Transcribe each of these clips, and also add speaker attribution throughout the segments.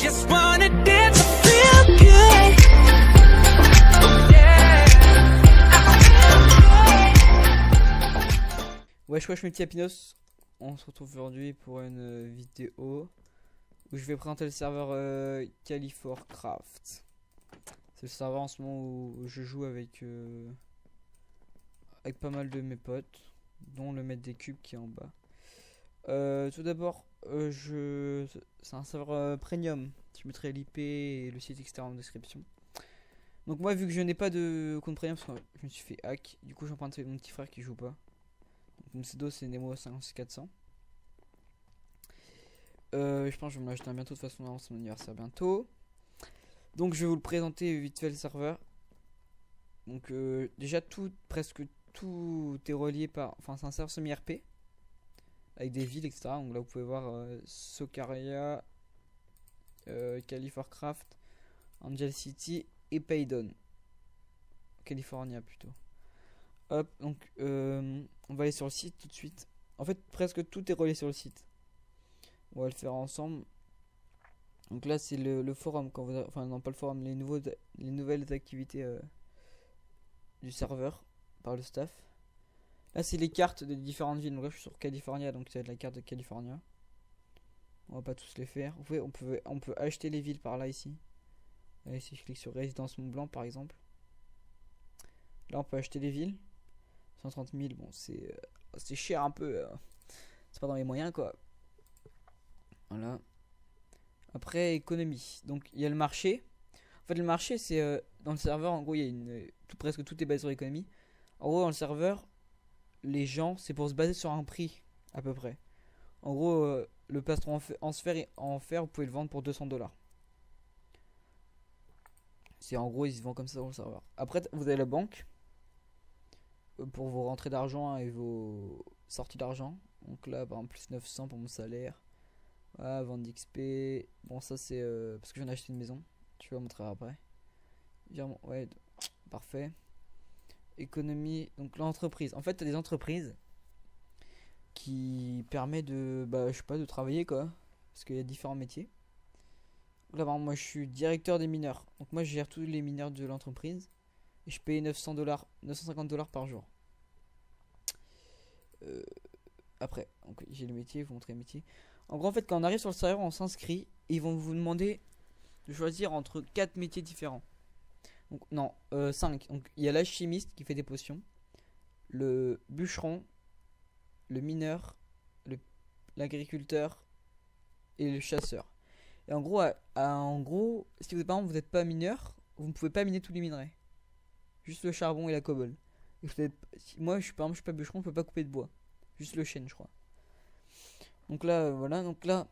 Speaker 1: Just wanna dance, feel good.
Speaker 2: Wesh wesh mes petits Apinos, on se retrouve aujourd'hui pour une vidéo où je vais présenter le serveur Califorcraft. C'est le serveur en ce moment où je joue avec pas mal de mes potes, dont le maître des cubes qui est en bas. Tout d'abord, c'est un serveur premium. Je mettrai l'IP et le site etc en description. Donc moi, vu que je n'ai pas de compte premium parce que je me suis fait hack, du coup j'emprunte mon petit frère qui joue pas. Mon pseudo c'est Nemo56400. Je pense que je vais me l'acheter un bientôt, de toute façon c'est mon anniversaire bientôt. Donc je vais vous le présenter vite fait le serveur. Donc déjà presque tout est relié par... Enfin c'est un serveur semi-RP avec des villes etc. Donc là vous pouvez voir Socaria, Califorcraft, Angel City et Paydon. California plutôt. Hop, donc on va aller sur le site tout de suite. En fait, presque tout est relié sur le site. On va le faire ensemble. Donc là, c'est le forum. Enfin, non, pas le forum, les nouvelles activités du serveur par le staff. Là, c'est les cartes des différentes villes. Donc là, je suis sur California, donc c'est la carte de California. On va pas tous les faire. On peut acheter les villes par là, ici. Là, ici, je clique sur Résidence Mont Blanc, par exemple. Là, on peut acheter les villes. 130 000, bon, c'est cher un peu. C'est pas dans les moyens, quoi. Voilà. Après, économie. Donc, il y a le marché. En fait, le marché, c'est dans le serveur. En gros, il y a presque tout est basé sur l'économie. En gros, dans le serveur, les gens, c'est pour se baser sur un prix, à peu près. En gros, le plastron en fer, vous pouvez le vendre pour 200 $. C'est en gros, ils se vendent comme ça dans le serveur. Après, vous avez la banque. Pour vos rentrées d'argent et vos sorties d'argent. Donc là, par exemple, plus 900 pour mon salaire. Voilà, vente d'XP. Bon, ça c'est parce que je viens d'acheter une maison. Je vais vous montrer après. Ouais, parfait. Économie. Donc l'entreprise. En fait, tu as des entreprises qui permettent de, je sais pas, de travailler quoi. Parce qu'il y a différents métiers. Là, par exemple, moi je suis directeur des mineurs. Donc moi je gère tous les mineurs de l'entreprise. Et je paye 900 $, 950 $ par jour. Après, j'ai le métier, je vous montrer le métier. En gros, en fait, quand on arrive sur le serveur, on s'inscrit et ils vont vous demander de choisir entre 4 métiers différents. Donc, non, 5. Donc, il y a l'alchimiste qui fait des potions, le bûcheron, le mineur, l'agriculteur et le chasseur. Et en gros, si vous, par exemple, vous n'êtes pas mineur, vous ne pouvez pas miner tous les minerais. Juste le charbon et la cobble. Moi, je suis pas bûcheron, je peux pas couper de bois. Juste le chêne, je crois. Donc là, voilà. Donc là,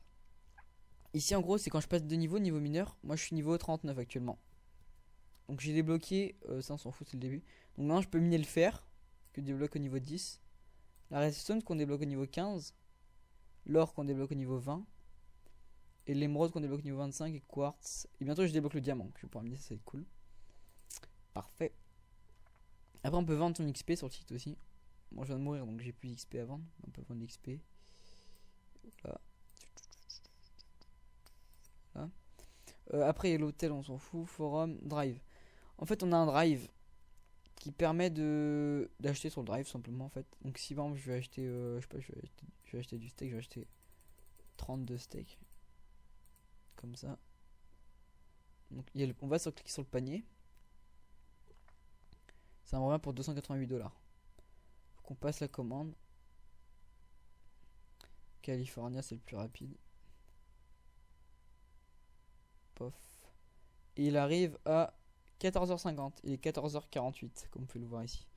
Speaker 2: ici, en gros, c'est quand je passe de niveau mineur. Moi, je suis niveau 39 actuellement. Donc j'ai débloqué. Ça, on s'en fout, c'est le début. Donc maintenant, je peux miner le fer, que je débloque au niveau 10. La redstone qu'on débloque au niveau 15. L'or qu'on débloque au niveau 20. Et l'émeraude qu'on débloque au niveau 25. Et quartz. Et bientôt, je débloque le diamant. Que je vais pouvoir miner, ça va être cool. Parfait. Après on peut vendre ton XP sur le site aussi. Moi je viens de mourir donc j'ai plus d'XP à vendre. On peut vendre l'XP. Voilà. Après il y a l'hôtel, on s'en fout. Forum, drive. En fait on a un drive qui permet d'acheter sur le drive simplement en fait. Donc si par exemple je vais acheter je sais pas, je vais acheter du steak, je vais acheter 32 steaks. Comme ça. Donc on va cliquer sur le panier. Ça me revient pour 288 $. Faut qu'on passe la commande. California, c'est le plus rapide. Pof. Et il arrive à 14h50. Il est 14h48, comme vous pouvez le voir ici.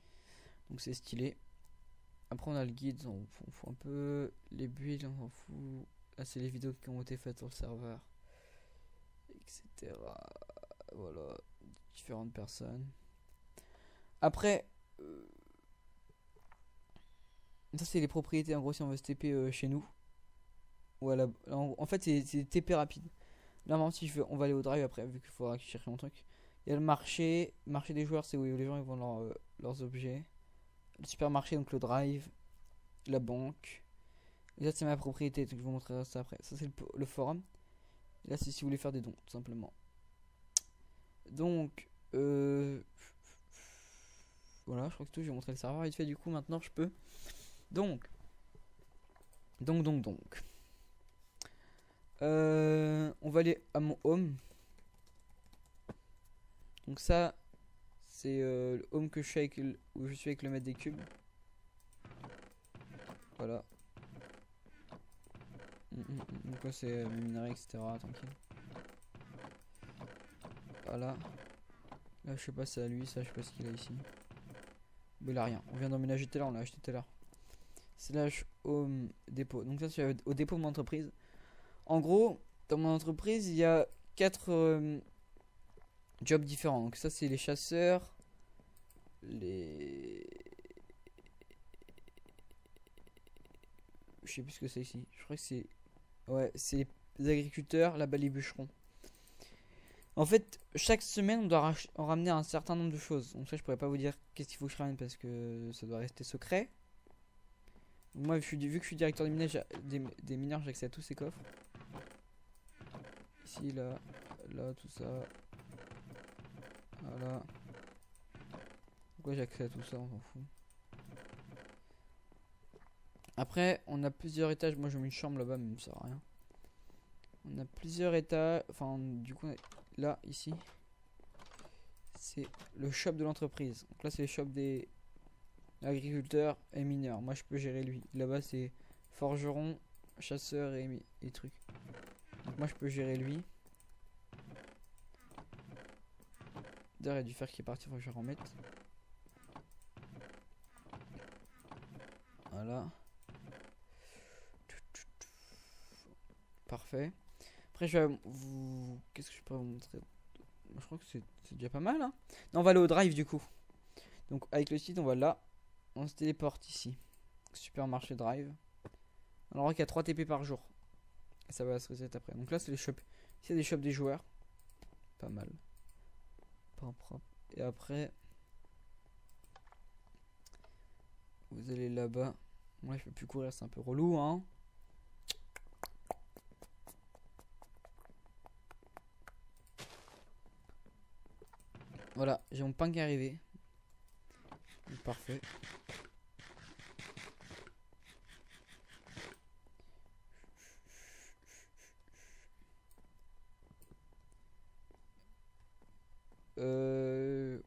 Speaker 2: Donc c'est stylé. Après, on a le guide. On fout un peu. Les builds, on s'en fout. Là, c'est les vidéos qui ont été faites sur le serveur. Etc. Voilà. Différentes personnes. Après, ça c'est les propriétés. En gros, si on veut se TP chez nous, voilà. En fait, c'est TP rapide. Là, maintenant, si on va aller au drive après, vu qu'il faudra que je cherche mon truc. Il y a le marché des joueurs, c'est où les gens ils vendent leurs objets. Le supermarché, donc le drive, la banque. Et ça, c'est ma propriété. Donc je vous montrerai ça après. Ça, c'est le forum. Et là, c'est si vous voulez faire des dons, tout simplement. Donc, voilà, je crois que c'est tout. J'ai montré le serveur vite fait. Du coup, maintenant, je peux. Donc. On va aller à mon home. Donc ça, c'est le home que je suis avec où je suis avec le maître des cubes. Voilà. Donc là, c'est mes minerais, etc. Tranquille. Voilà. Là, je sais pas si c'est à lui, ça, je sais pas ce qu'il a ici. Mais il a rien. On vient d'emménager tout à l'heure, on l'a acheté tout à l'heure. Slash home dépôt. Donc ça, c'est au dépôt de mon entreprise. En gros, dans mon entreprise, il y a 4 jobs différents. Donc ça, c'est les chasseurs, les... Je sais plus ce que c'est ici. Je crois que c'est... Ouais, c'est les agriculteurs, là-bas les bûcherons. En fait, chaque semaine, on doit en ramener un certain nombre de choses. Donc ça, je pourrais pas vous dire qu'est-ce qu'il faut que je ramène parce que ça doit rester secret. Moi, vu que je suis directeur des mineurs, j'ai accès à tous ces coffres. Ici, là, tout ça. Voilà. Pourquoi j'ai accès à tout ça, on s'en fout. Après, on a plusieurs étages. Moi, j'ai mis une chambre là-bas, mais ça sert à rien. On a plusieurs étages. Enfin, du coup, là, ici, c'est le shop de l'entreprise. Donc là, c'est le shop des agriculteurs et mineurs. Moi, je peux gérer lui. Là-bas, c'est forgeron, chasseur et trucs. Donc moi, je peux gérer lui. D'ailleurs, il y a du fer qui est parti, faut que je remette. Voilà. Parfait. Après, je vais vous... Qu'est-ce que je peux vous montrer? Je crois que c'est déjà pas mal, hein. Non, on va aller au drive, du coup. Donc, avec le site, on va là. On se téléporte ici. Supermarché drive. On aura qu'il y a 3 TP par jour. Et ça va se reset après. Donc là, c'est les shops. Ici, il y a des shops des joueurs. Pas mal. Pas propre. Et après, vous allez là-bas. Moi, je peux plus courir, c'est un peu relou, hein. Voilà, j'ai mon pain qui est arrivé. Parfait.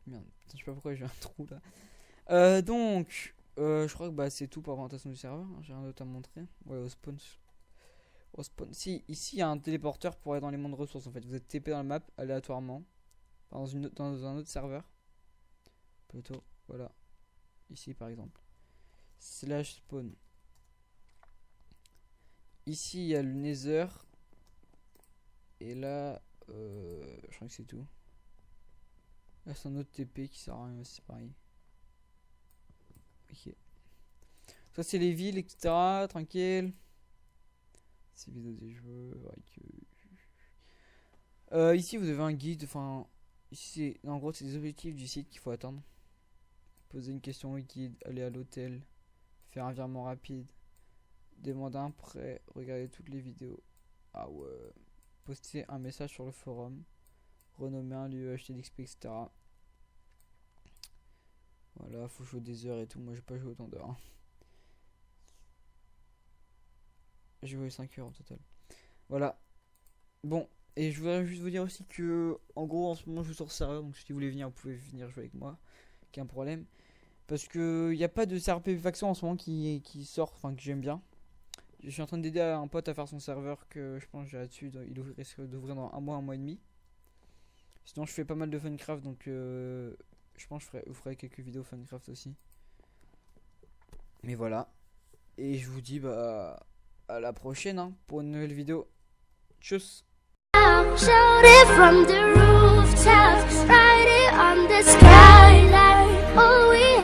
Speaker 2: Merde, je sais pas pourquoi j'ai un trou là. Donc, je crois que bah, c'est tout pour la présentation du serveur. J'ai rien d'autre à montrer. Ouais, au spawn. Si, ici il y a un téléporteur pour aller dans les mondes ressources en fait. Vous êtes TP dans la map aléatoirement. Dans un autre serveur. Plutôt, voilà. Ici par exemple. Slash spawn. Ici il y a le Nether. Et là, je crois que c'est tout. Là c'est un autre TP qui sert à rien, c'est pareil. Ok. Ça c'est les villes, etc. Tranquille. C'est vidéo des jeux. Ici vous avez un guide. Enfin, ici en gros c'est des objectifs du site qu'il faut atteindre. Poser une question au guide, aller à l'hôtel, faire un virement rapide, demander un prêt, regarder toutes les vidéos. Ah ouais. Poster un message sur le forum, renommer un lieu, acheter d'XP, etc. Voilà, faut jouer des heures et tout. Moi j'ai pas joué autant d'heures. Hein. J'ai joué 5 heures au total. Voilà. Bon, et je voudrais juste vous dire aussi que en gros en ce moment je joue sur serveur, donc si vous voulez venir, vous pouvez venir jouer avec moi. Aucun problème. Parce que il n'y a pas de CRP faction en ce moment qui sort, enfin que j'aime bien. Je suis en train d'aider un pote à faire son serveur que je pense que j'ai là-dessus. Il risque d'ouvrir dans un mois et demi. Sinon je fais pas mal de Funcraft, donc je pense que je ferai quelques vidéos Funcraft aussi. Mais voilà. Et je vous dis bah à la prochaine hein, pour une nouvelle vidéo. Tchuss.
Speaker 3: Shout it from the rooftops, write it on the skyline. Oh, we